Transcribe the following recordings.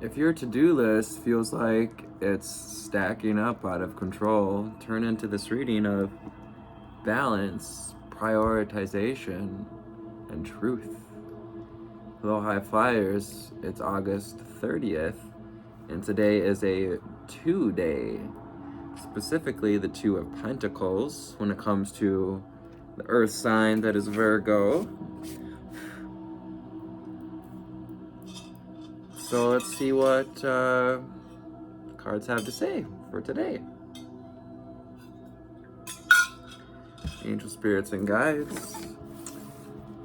If your to-do list feels like it's stacking up out of control, turn into this reading of balance, prioritization, and truth. Hello, high flyers. It's August 30th, and today is a 2-day, specifically the Two of Pentacles when it comes to the earth sign that is Virgo. So let's see what cards have to say for today. Angel spirits and guides.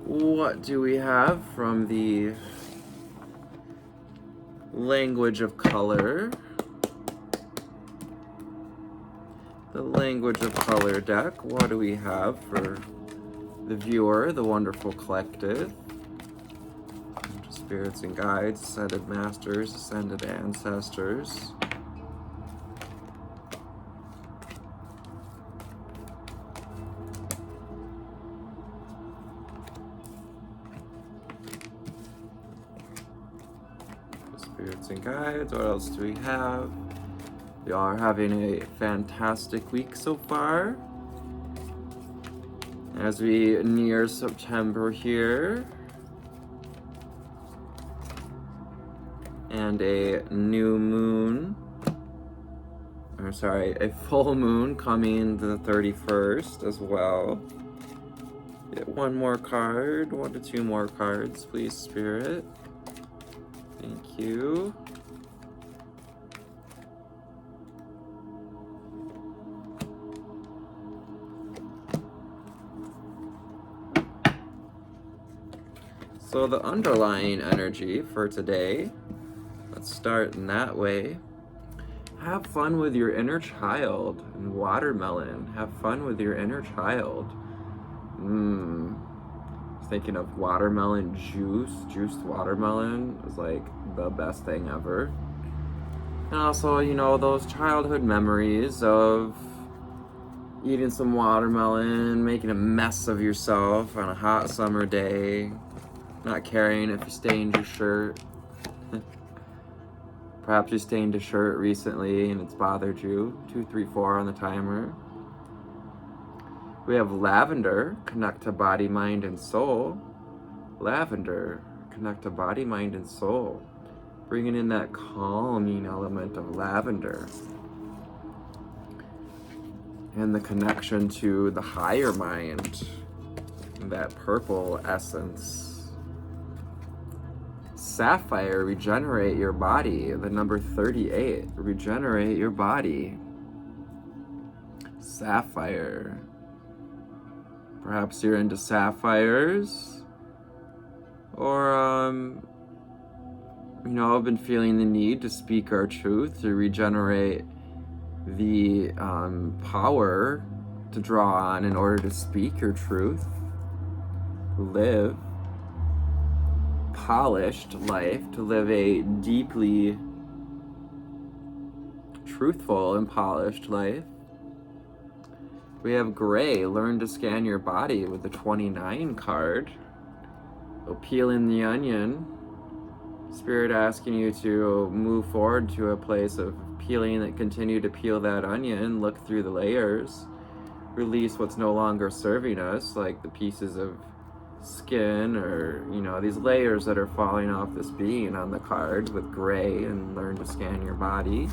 What do we have from the language of color? The language of color deck. What do we have for the viewer, the wonderful collective? Angel spirits and guides, ascended masters, ascended ancestors. Spirits and guides. What else do we have? We are having a fantastic week so far. As we near September here. And a new moon. Or sorry, a full moon coming the 31st as well. Get one more card, 1 to 2 more cards, please, Spirit. Thank you. So the underlying energy for today, let's start in that way. Have fun with your inner child. And watermelon, have fun with your inner child. Thinking of watermelon juice. Juiced watermelon is like the best thing ever. And also, you know, those childhood memories of eating some watermelon, making a mess of yourself on a hot summer day, not caring if you stained your shirt. Perhaps you stained a shirt recently and it's bothered you. 2, 3, 4 on the timer. We have lavender, connect to body, mind, and soul. Lavender, connect to body, mind, and soul. Bringing in that calming element of lavender. And the connection to the higher mind. That purple essence. Sapphire, regenerate your body. The number 38, regenerate your body. Sapphire. Perhaps you're into sapphires, or, you know, I've been feeling the need to speak our truth, to regenerate the power to draw on in order to speak your truth, live polished life, to live a deeply truthful and polished life. We have gray, learn to scan your body with the 29 card. So peeling the onion. Spirit asking you to move forward to a place of peeling, that continue to peel that onion, look through the layers, release what's no longer serving us, like the pieces of skin or, you know, these layers that are falling off this being on the card with gray and learn to scan your body.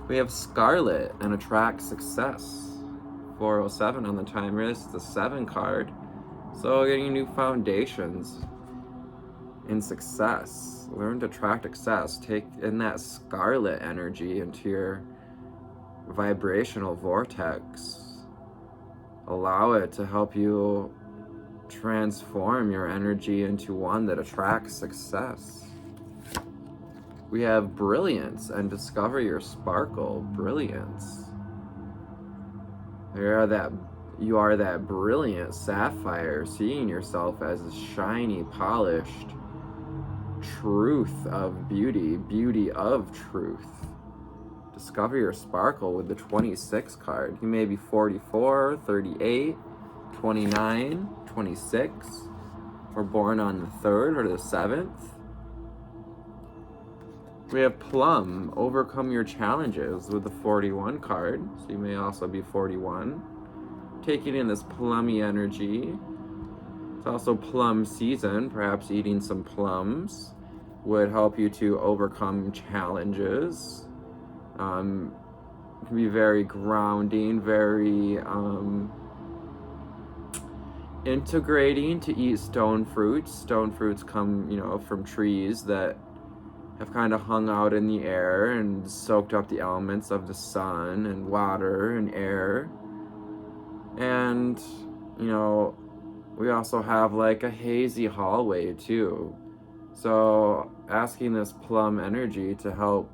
We have scarlet and attract success. 407 on the timer. This is the 7 card. So getting new foundations in success. Learn to attract success. Take in that scarlet energy into your vibrational vortex. Allow it to help you transform your energy into one that attracts success. We have brilliance and discover your sparkle. Brilliance. You are that brilliant sapphire, seeing yourself as a shiny, polished truth of beauty, beauty of truth. Discover your sparkle with the 26 card. You may be 44, 38, 29, 26, or born on the 3rd or the 7th. We have Plum, overcome your challenges with the 41 card. So you may also be 41. Taking in this plummy energy. It's also plum season. Perhaps eating some plums would help you to overcome challenges. It can be very grounding, very integrating to eat stone fruits. Stone fruits come, from trees that have kind of hung out in the air and soaked up the elements of the sun and water and air. And, we also have like a hazy hallway too. So asking this plum energy to help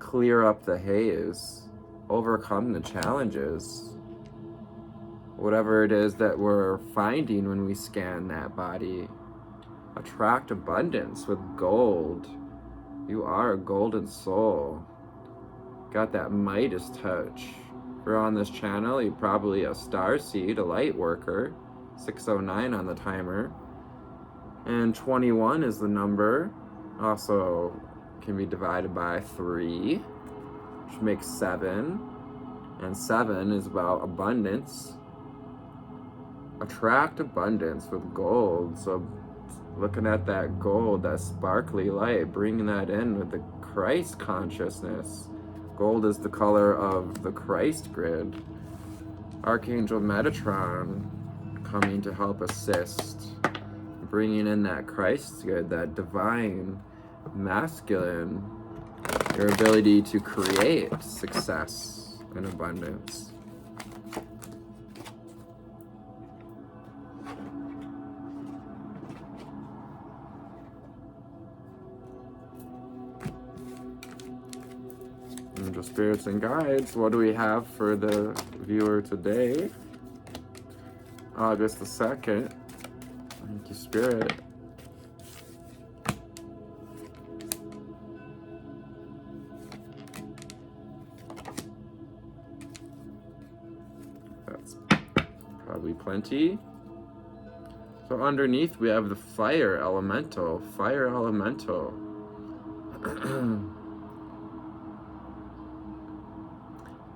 clear up the haze, overcome the challenges, whatever it is that we're finding when we scan that body. Attract abundance with gold. You are a golden soul. Got that Midas touch. If you're on this channel, you're probably a star seed, a light worker. 609 on the timer. And 21 is the number. Also can be divided by 3, which makes 7. And 7 is about abundance. Attract abundance with gold. So looking at that gold, that sparkly light, bringing that in with the Christ consciousness. Gold is the color of the Christ grid. Archangel Metatron coming to help assist, bringing in that Christ grid, that divine masculine, your ability to create success and abundance. Angel spirits and guides, what do we have for the viewer today? August the 2nd. Thank you, Spirit. That's probably plenty. So underneath we have the fire elemental. Fire elemental.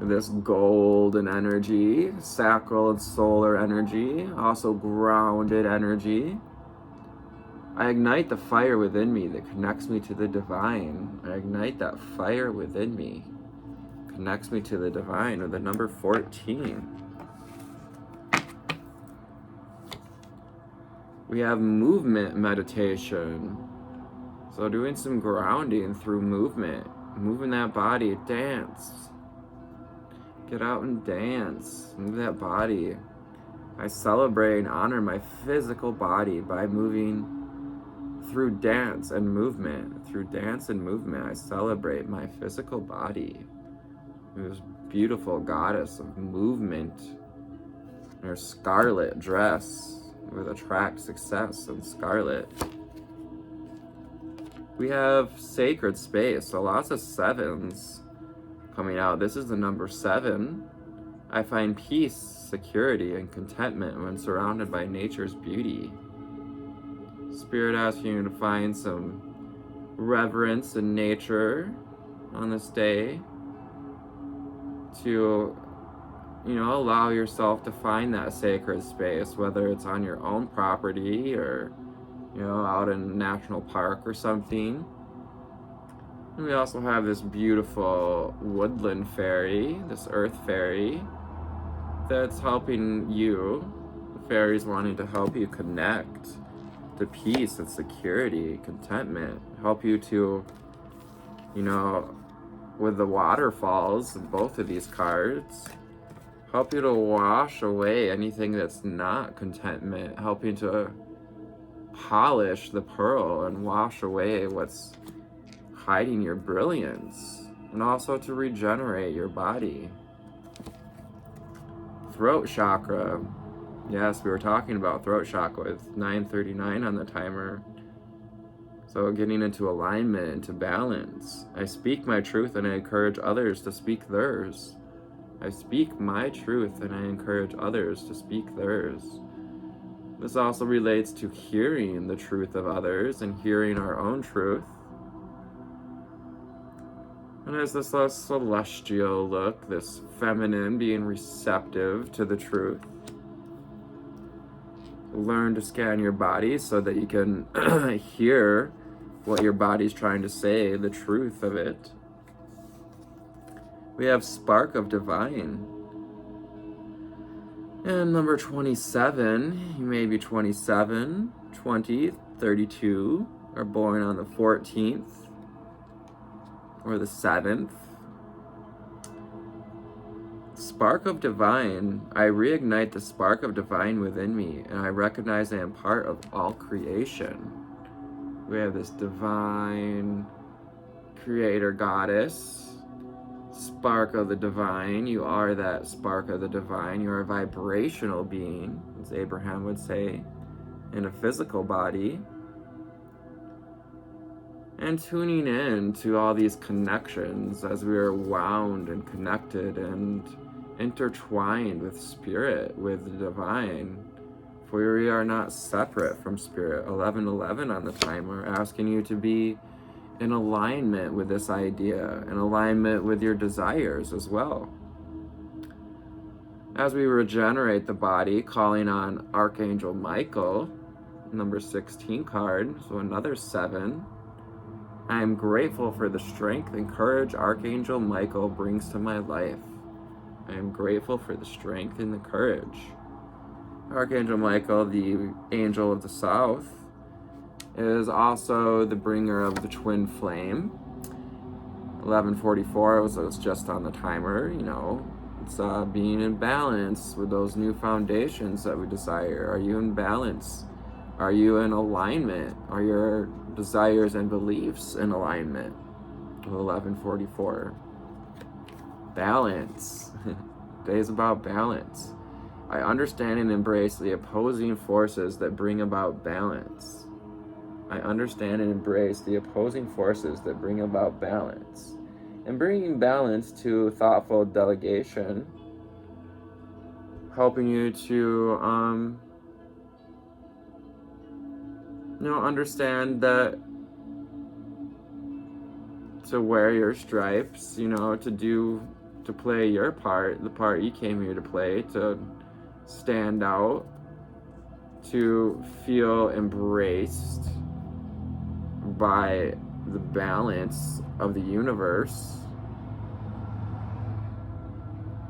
This golden energy, sacral and solar energy, also grounded energy. I ignite the fire within me that connects me to the divine. I ignite that fire within me, connects me to the divine, with the number 14. We have movement meditation. So doing some grounding through movement, moving that body, dance. Get out and dance, move that body. I celebrate and honor my physical body by moving through dance and movement. Through dance and movement, I celebrate my physical body. This beautiful goddess of movement in her scarlet dress with attract success and scarlet. We have sacred space, so lots of 7s coming out. This is the number 7. I find peace, security, and contentment when surrounded by nature's beauty. Spirit asking you to find some reverence in nature on this day, to, allow yourself to find that sacred space, whether it's on your own property or, out in a national park or something. And we also have this beautiful woodland fairy, this earth fairy, that's helping you. The fairy's wanting to help you connect to peace and security, contentment, help you to, with the waterfalls in both of these cards, help you to wash away anything that's not contentment, helping to polish the pearl and wash away what's hiding your brilliance, and also to regenerate your body. Throat chakra. Yes, we were talking about throat chakra with 9:39 on the timer. So getting into alignment, into balance. I speak my truth and I encourage others to speak theirs. I speak my truth and I encourage others to speak theirs. This also relates to hearing the truth of others and hearing our own truth. And there's this less celestial look, this feminine being receptive to the truth. Learn to scan your body so that you can hear what your body's trying to say, the truth of it. We have Spark of Divine. And number 27, you may be 27, 20, 32, or born on the 14th or the 7th. Spark of Divine, I reignite the spark of divine within me, and I recognize I am part of all creation. We have this divine creator goddess, spark of the divine. You are that spark of the divine. You are a vibrational being, as Abraham would say, in a physical body. And tuning in to all these connections as we are wound and connected and intertwined with spirit, with the divine. For we are not separate from spirit. 1111 on the timer, asking you to be in alignment with this idea, in alignment with your desires as well. As we regenerate the body, calling on Archangel Michael, number 16 card, so another 7. I am grateful for the strength and courage Archangel Michael brings to my life. I am grateful for the strength and the courage. Archangel Michael, the angel of the south, is also the bringer of the twin flame. 1144 was just on the timer, It's being in balance with those new foundations that we desire. Are you in balance? Are you in alignment? Are your desires and beliefs in alignment? 1144. Balance. Today is about balance. I understand and embrace the opposing forces that bring about balance. I understand and embrace the opposing forces that bring about balance. And bringing balance to thoughtful delegation, helping you to understand that to wear your stripes, to play your part, the part you came here to play, to stand out, to feel embraced by the balance of the universe,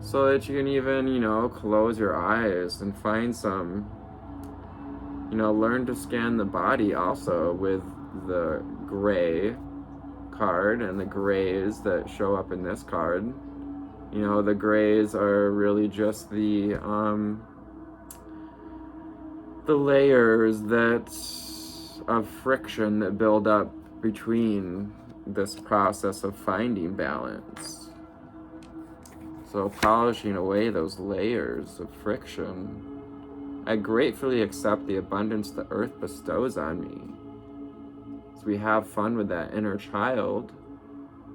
so that you can even, close your eyes and find some, learn to scan the body also with the gray card and the grays that show up in this card. The grays are really just the layers of friction that build up between this process of finding balance. So polishing away those layers of friction, I gratefully accept the abundance the earth bestows on me. As we have fun with that inner child,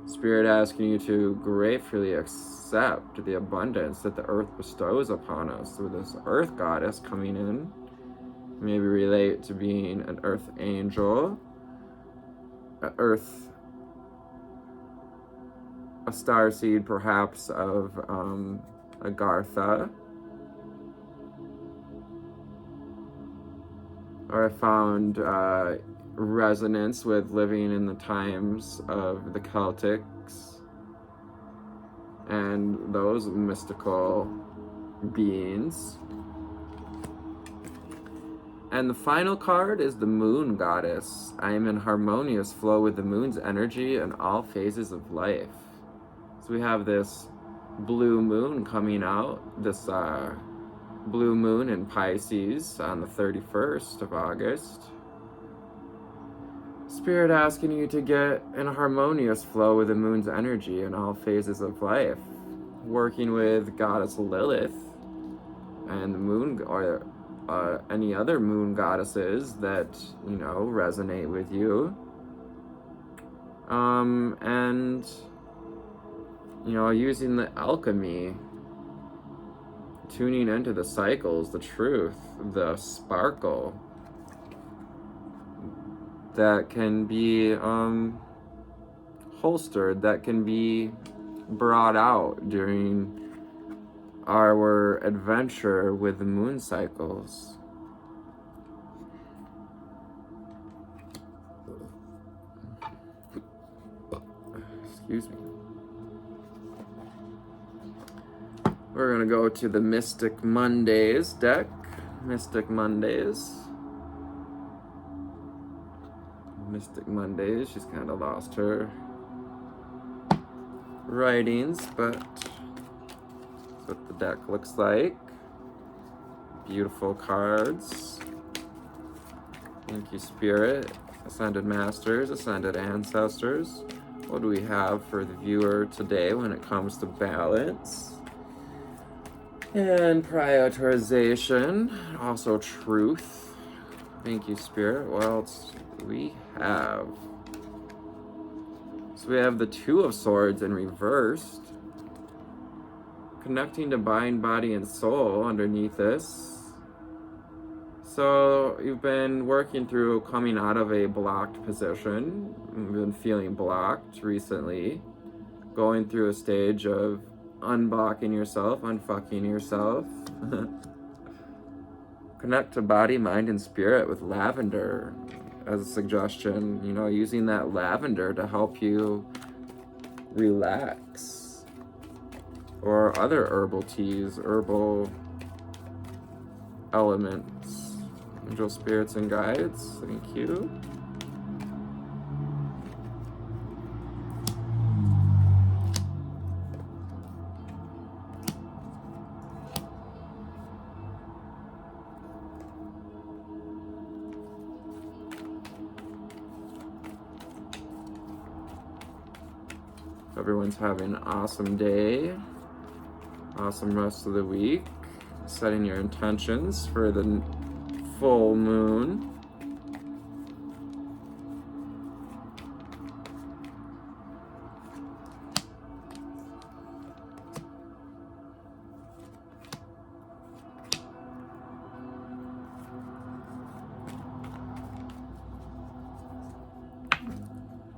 Spirit asking you to gratefully accept the abundance that the earth bestows upon us with this earth goddess coming in. Maybe relate to being an earth angel, a starseed perhaps of Agartha. Or I found resonance with living in the times of the Celtics and those mystical beings. And the final card is the Moon Goddess. I am in harmonious flow with the moon's energy in all phases of life. So we have this blue moon coming out, this blue moon in Pisces on the 31st of August. Spirit asking you to get in a harmonious flow with the moon's energy in all phases of life. Working with Goddess Lilith and the moon, or any other moon goddesses that, resonate with you. And, using the alchemy, tuning into the cycles, the truth, the sparkle that can be holstered that can be brought out during our adventure with the moon cycles. Excuse me. We're going to go to the Mystic Mondays deck. Mystic Mondays. Mystic Mondays. She's kind of lost her writings, but that's what the deck looks like. Beautiful cards. Thank you, Spirit. Ascended Masters, Ascended Ancestors. What do we have for the viewer today when it comes to balance and prioritization? Also truth. Thank you, Spirit. What else do we have? So we have the Two of Swords in reversed. Connecting to mind, body, and soul underneath this. So you've been working through coming out of a blocked position. You've been feeling blocked recently. Going through a stage of unblocking yourself, unfucking yourself. Connect to body, mind, and spirit with lavender as a suggestion. You know, using that lavender to help you relax. Or other herbal teas, herbal elements. Angel spirits and guides, thank you. Everyone's having an awesome day, awesome rest of the week. Setting your intentions for the full moon.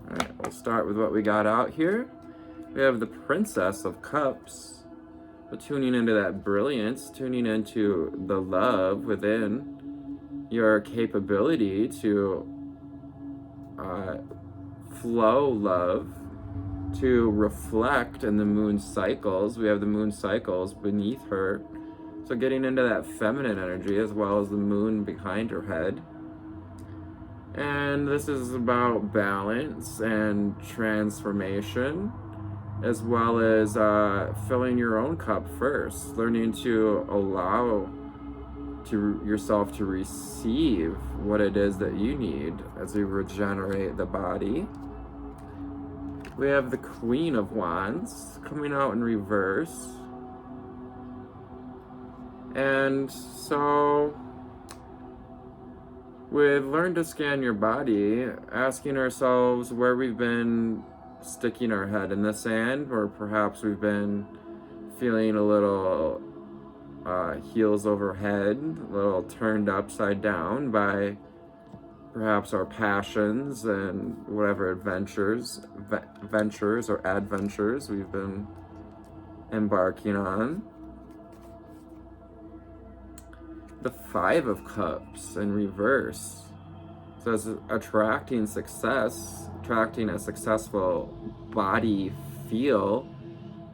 All right, we'll start with what we got out here. We have the Princess of Cups, but tuning into that brilliance, tuning into the love within, your capability to flow love, to reflect in the moon cycles. We have the moon cycles beneath her. So getting into that feminine energy as well as the moon behind her head. And this is about balance and transformation, as well as filling your own cup first, learning to allow yourself to receive what it is that you need as you regenerate the body. We have the Queen of Wands coming out in reverse. And so with Learn to Scan Your Body, asking ourselves where we've been sticking our head in the sand, or perhaps we've been feeling a little heels over head, a little turned upside down by perhaps our passions and whatever ventures or adventures we've been embarking on. The Five of Cups in reverse. So it's attracting success, attracting a successful body feel,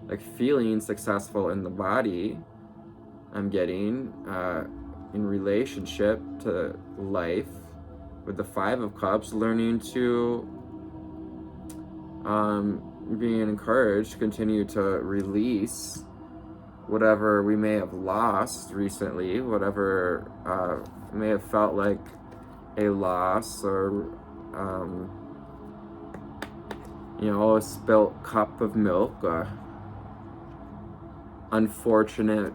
like feeling successful in the body. I'm getting in relationship to life with the Five of Cups, learning to being encouraged to continue to release whatever we may have lost recently, whatever may have felt like a loss, or a spilt cup of milk, unfortunate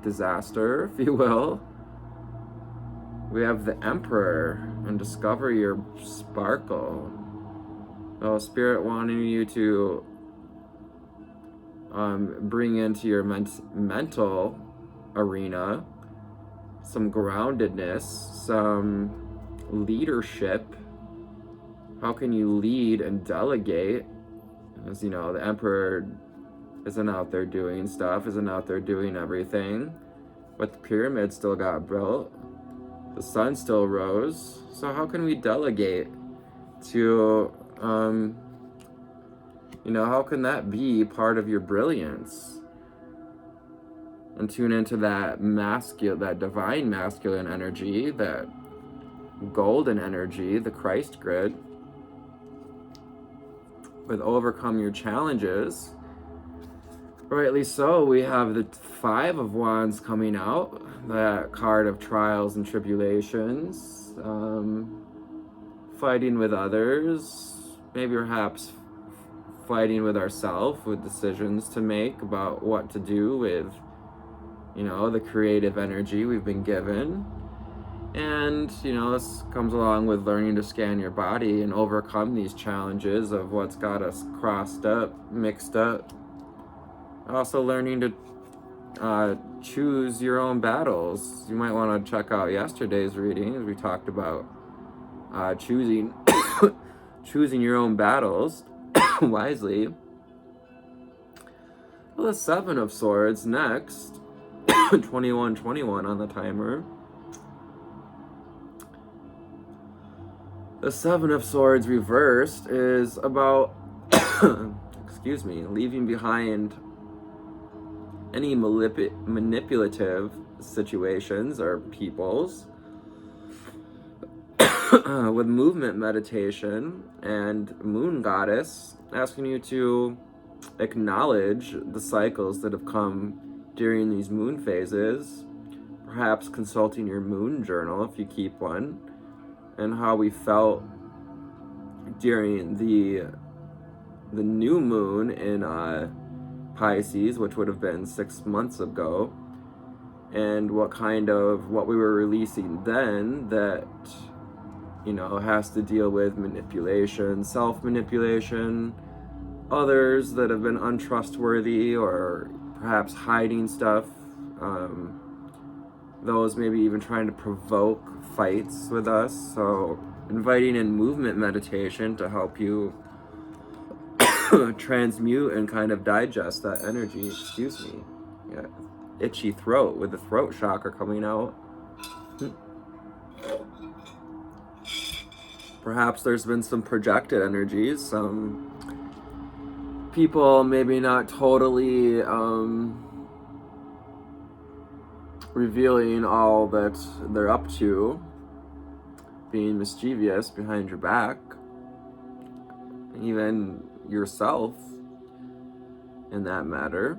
disaster, if you will. We have the Emperor and discover your sparkle. Oh, Spirit wanting you to bring into your mental arena some groundedness, some leadership, How can you lead and delegate? As you know, the emperor isn't out there doing stuff, isn't out there doing everything, but the pyramid still got built, the sun still rose. So how can we delegate to, how can that be part of your brilliance? And tune into that that divine masculine energy, that golden energy, the Christ grid. With overcome your challenges. Rightly so, we have the 5 of Wands coming out, that card of trials and tribulations, fighting with others, maybe perhaps fighting with ourselves, with decisions to make about what to do with, the creative energy we've been given. And, this comes along with learning to scan your body and overcome these challenges of what's got us crossed up, mixed up. Also learning to choose your own battles. You might want to check out yesterday's reading as we talked about choosing your own battles wisely. Well, the 7 of Swords next, 2121 on the timer. The 7 of Swords reversed is about, leaving behind any manipulative situations or peoples. With movement meditation and Moon Goddess asking you to acknowledge the cycles that have come during these moon phases, perhaps consulting your moon journal if you keep one, and how we felt during the new moon in Pisces, which would have been 6 months ago, and what we were releasing then that, has to deal with manipulation, self-manipulation, others that have been untrustworthy or perhaps hiding stuff, those maybe even trying to provoke fights with us. So inviting in movement meditation to help you transmute and kind of digest that energy. Yeah, itchy throat with the throat chakra coming out. Perhaps there's been some projected energies, some people maybe not totally revealing all that they're up to, being mischievous behind your back, even yourself in that matter.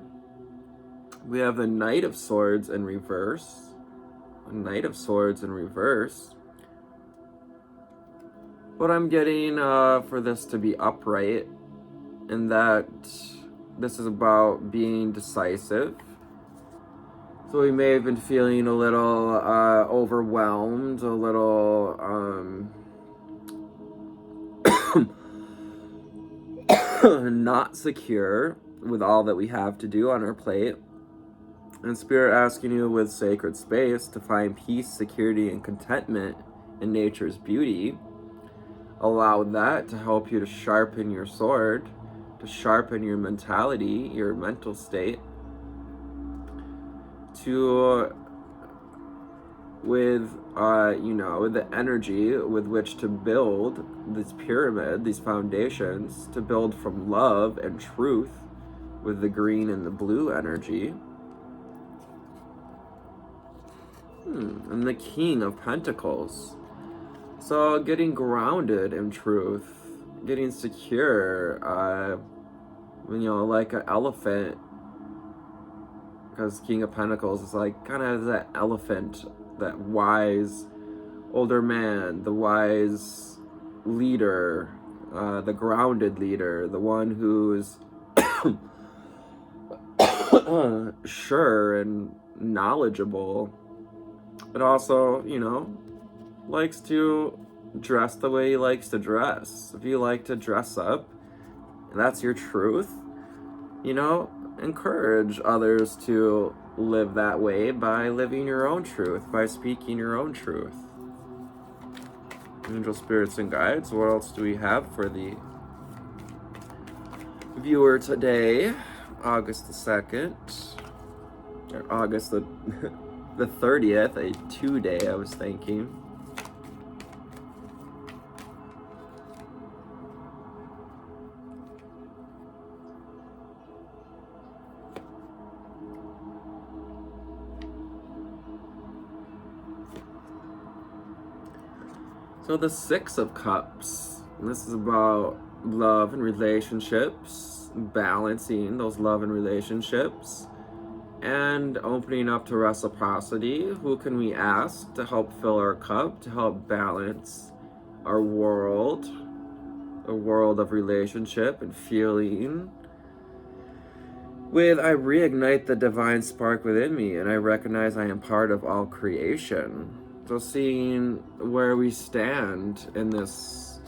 We have the Knight of Swords in reverse. But I'm getting for this to be upright, and that this is about being decisive. So we may have been feeling a little overwhelmed, a little not secure with all that we have to do on our plate. And Spirit asking you with sacred space to find peace, security, and contentment in nature's beauty. Allow that to help you to sharpen your sword, to sharpen your mentality, your mental state, with the energy with which to build this pyramid, these foundations, to build from love and truth with the green and the blue energy. And the King of Pentacles. So getting grounded in truth, getting secure, like an elephant, because King of Pentacles is like kind of that elephant, that wise older man, the wise leader, the grounded leader, the one who's sure and knowledgeable, but also, likes to dress the way he likes to dress. If you like to dress up, and that's your truth, encourage others to live that way by living your own truth, by speaking your own truth. Angel spirits and guides, what else do we have for the viewer today? August the 2nd, or August the 30th, a 2-day, I was thinking. So the 6 of Cups, this is about love and relationships, balancing those love and relationships, and opening up to reciprocity. Who can we ask to help fill our cup, to help balance our world, a world of relationship and feeling? With I reignite the divine spark within me, and I recognize I am part of all creation. So seeing where we stand in this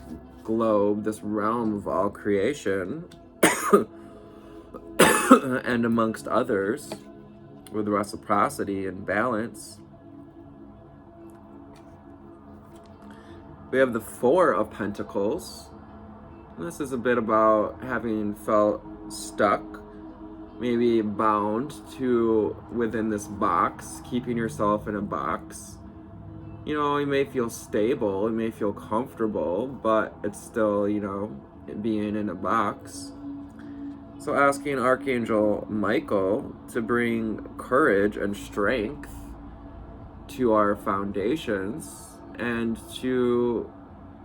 globe, this realm of all creation, and amongst others, with reciprocity and balance. We have the 4 of Pentacles. This is a bit about having felt stuck, maybe bound to within this box, keeping yourself in a box. You know, you may feel stable, you may feel comfortable, but it's still, you know, being in a box. So asking Archangel Michael to bring courage and strength to our foundations and to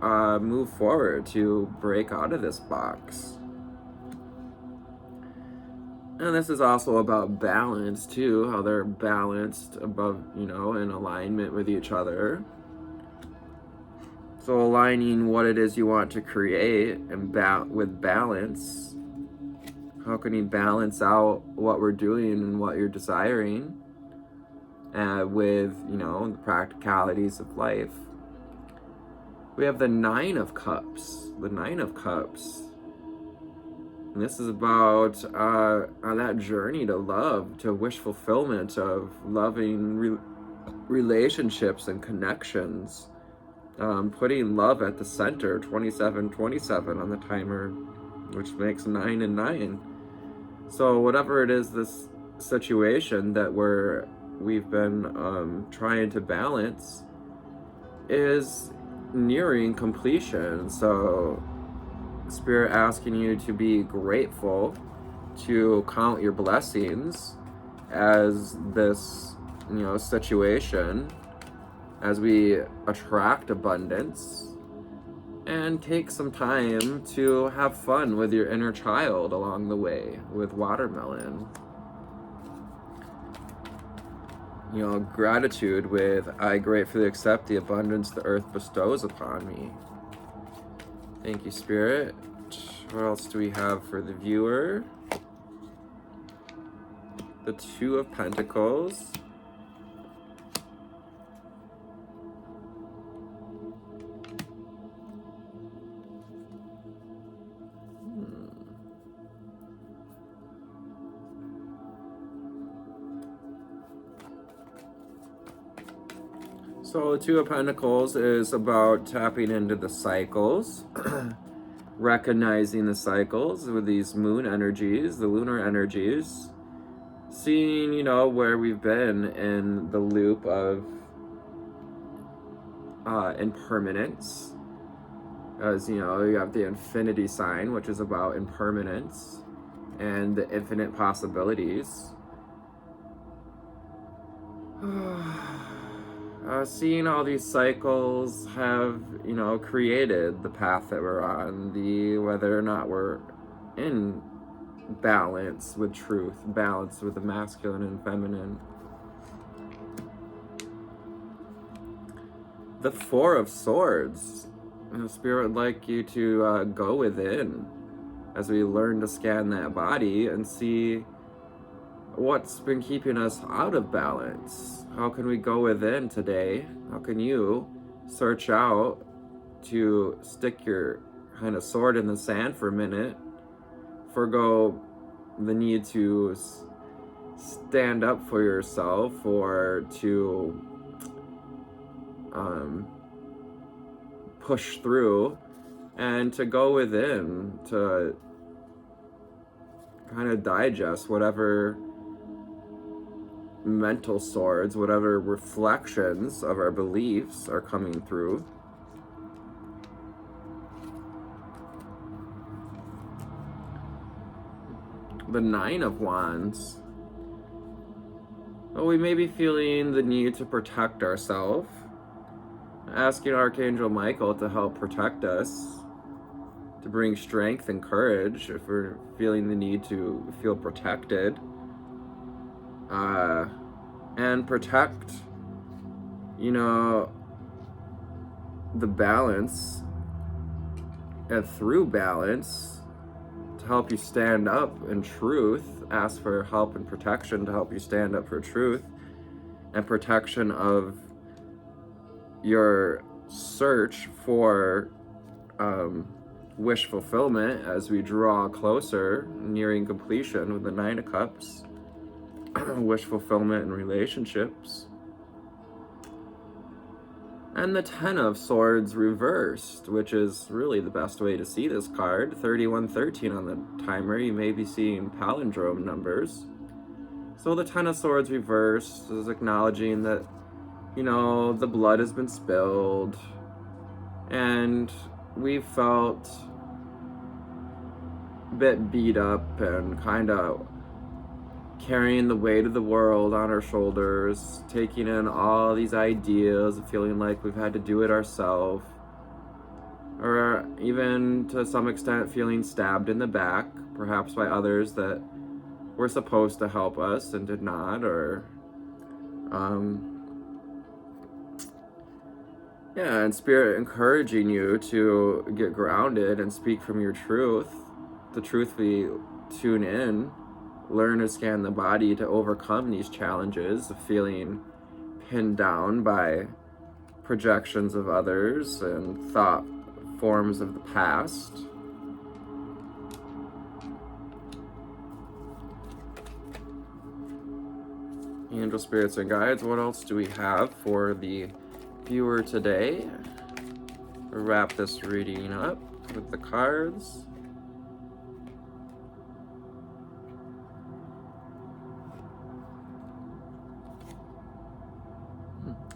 move forward, to break out of this box. And this is also about balance too, how they're balanced above, you know, in alignment with each other. So aligning what it is you want to create and with balance. How can you balance out what we're doing and what you're desiring with, you know, the practicalities of life? We have the 9 of Cups. The 9 of Cups. And this is about that journey to love, to wish fulfillment of loving relationships and connections. Putting love at the center, 2727 on the timer, which makes 9 and 9. So whatever it is, this situation that we've been trying to balance is nearing completion. So Spirit asking you to be grateful, to count your blessings as this, you know, situation, as we attract abundance, and take some time to have fun with your inner child along the way with watermelon. You know, gratitude with I gratefully accept the abundance the earth bestows upon me. Thank you, Spirit. What else do we have for the viewer? The 2 of Pentacles. So the 2 of Pentacles is about tapping into the cycles, recognizing the cycles with these moon energies, the lunar energies, seeing, you know, where we've been in the loop of impermanence. As you know, you have the infinity sign, which is about impermanence and the infinite possibilities. Seeing all these cycles have, you know, created the path that we're on, whether or not we're in balance with truth, balance with the masculine and feminine. The 4 of Swords. The Spirit would like you to go within as we learn to scan that body and see what's been keeping us out of balance. How can we go within today? How can you search out to stick your kind of sword in the sand for a minute, forgo the need to stand up for yourself or to push through and to go within, to kind of digest whatever mental swords, whatever reflections of our beliefs are coming through. The Nine of Wands. Well, we may be feeling the need to protect ourselves, asking Archangel Michael to help protect us, to bring strength and courage if we're feeling the need to feel protected, and protect, the balance, and through balance, to help you stand up in truth. Ask for help and protection to help you stand up for truth and protection of your search for wish fulfillment as we draw closer, nearing completion with the Nine of Cups. Wish fulfillment in relationships. And the Ten of Swords reversed, which is really the best way to see this card. 3113 on the timer. You may be seeing palindrome numbers. So the Ten of Swords reversed is acknowledging that, the blood has been spilled, and we felt a bit beat up and kind of carrying the weight of the world on our shoulders, taking in all these ideas, feeling like we've had to do it ourselves, or even to some extent feeling stabbed in the back, perhaps by others that were supposed to help us and did not, or and Spirit encouraging you to get grounded and speak from your truth, the truth we tune in, learn to scan the body to overcome these challenges of feeling pinned down by projections of others and thought forms of the past. Angel spirits and guides, what else do we have for the viewer today? We'll wrap this reading up with the cards.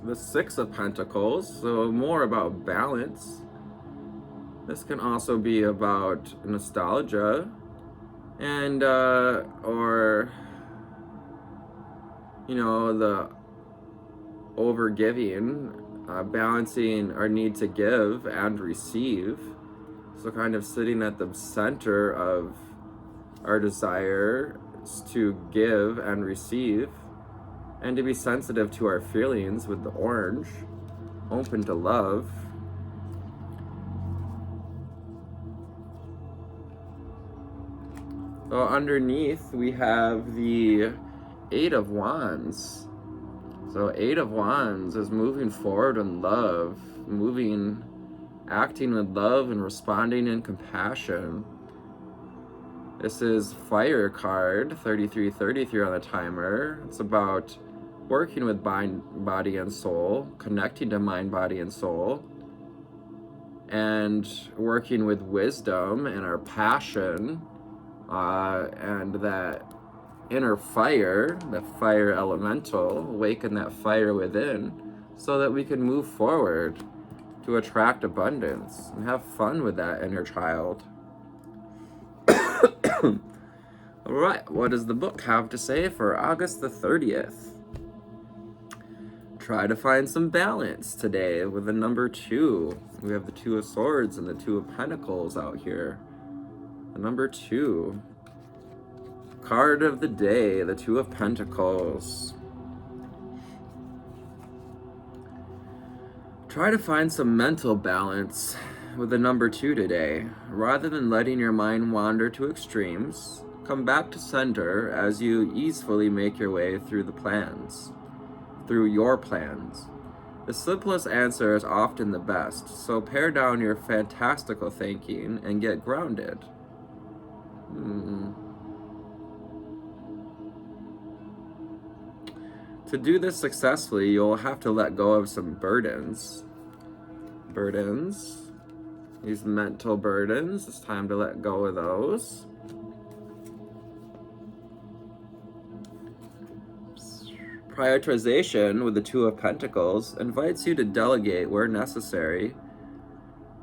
The Six of Pentacles, so more about balance. This can also be about nostalgia and or the overgiving, balancing our need to give and receive. So kind of sitting at the center of our desire to give and receive, and to be sensitive to our feelings with the orange, open to love. So underneath we have the Eight of Wands. So Eight of Wands is moving forward in love, acting with love and responding in compassion. This is Fire card, 3333 on the timer. It's about working with mind, body, and soul, connecting to mind, body, and soul, and working with wisdom and our passion, and that inner fire, the fire elemental, awaken that fire within so that we can move forward to attract abundance and have fun with that inner child. All right, what does the book have to say for August the 30th? Try to find some balance today with the number 2. We have the Two of Swords and the Two of Pentacles out here. The number 2. Card of the day, the Two of Pentacles. Try to find some mental balance with the number 2 today. Rather than letting your mind wander to extremes, come back to center as you easily make your way through your plans. The simplest answer is often the best, so pare down your fantastical thinking and get grounded. To do this successfully, you'll have to let go of some burdens. These mental burdens, it's time to let go of those. Prioritization with the Two of Pentacles invites you to delegate where necessary,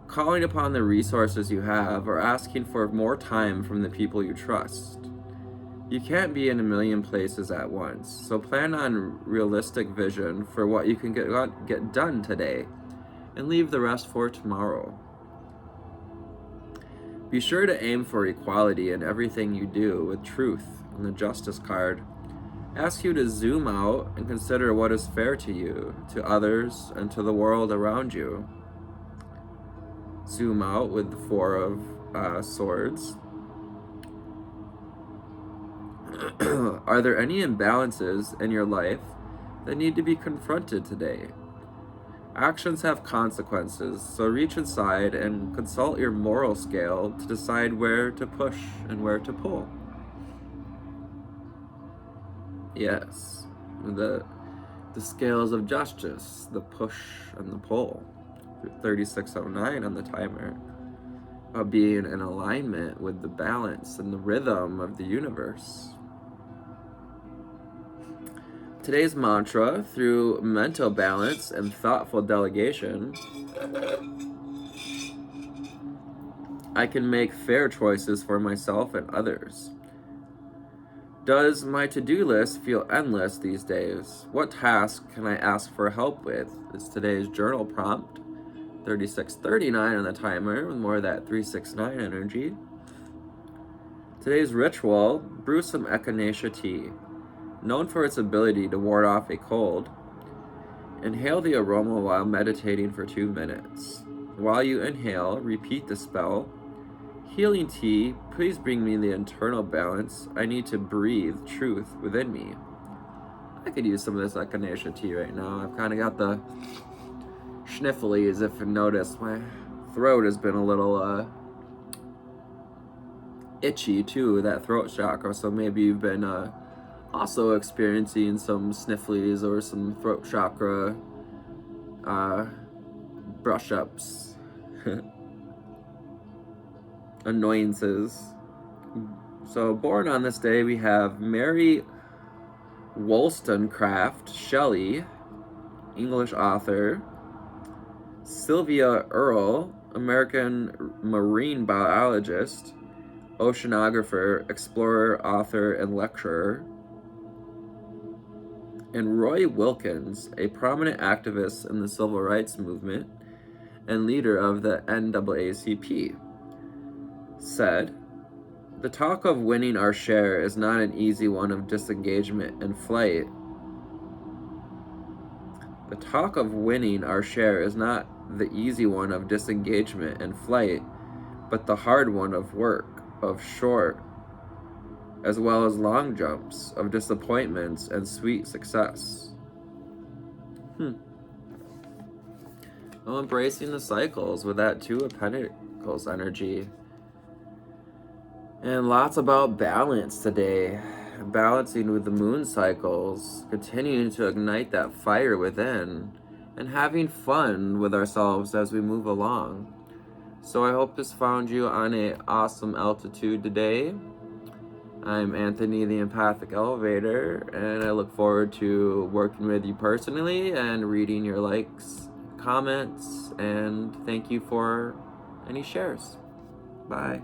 calling upon the resources you have or asking for more time from the people you trust. You can't be in a million places at once, so plan on realistic vision for what you can get done today and leave the rest for tomorrow. Be sure to aim for equality in everything you do with truth, and the Justice card asks you to zoom out and consider what is fair to you, to others, and to the world around you. Zoom out with the Four of Swords. Are there any imbalances in your life that need to be confronted today? Actions have consequences, so reach inside and consult your moral scale to decide where to push and where to pull. Yes, the scales of justice, the push and the pull. 3609 on the timer, of being in alignment with the balance and the rhythm of the universe. Today's mantra, through mental balance and thoughtful delegation, I can make fair choices for myself and others. Does my to-do list feel endless these days? What task can I ask for help with? Is today's journal prompt. 3639 on the timer with more of that 369 energy. Today's ritual, brew some echinacea tea. Known for its ability to ward off a cold, inhale the aroma while meditating for 2 minutes. While you inhale, repeat the spell. Healing tea, please bring me the internal balance. I need to breathe truth within me. I could use some of this echinacea tea right now. I've kind of got the snifflies, if you notice. My throat has been a little itchy too, that throat chakra, so maybe you've been also experiencing some snifflies or some throat chakra brush ups, annoyances. So born on this day we have Mary Wollstonecraft Shelley, English author; Sylvia Earle, American marine biologist, oceanographer, explorer, author, and lecturer; and Roy Wilkins, a prominent activist in the civil rights movement and leader of the NAACP, said, "The talk of winning our share is not an easy one of disengagement and flight. The talk of winning our share is not the easy one of disengagement and flight, but the hard one of work, of short as well as long jumps, of disappointments and sweet success." I'm embracing the cycles with that Two of Pentacles energy. And lots about balance today. Balancing with the moon cycles, continuing to ignite that fire within, and having fun with ourselves as we move along. So I hope this found you on an awesome altitude today. I'm Anthony, the Empathic Elevator, and I look forward to working with you personally and reading your likes, comments, and thank you for any shares. Bye.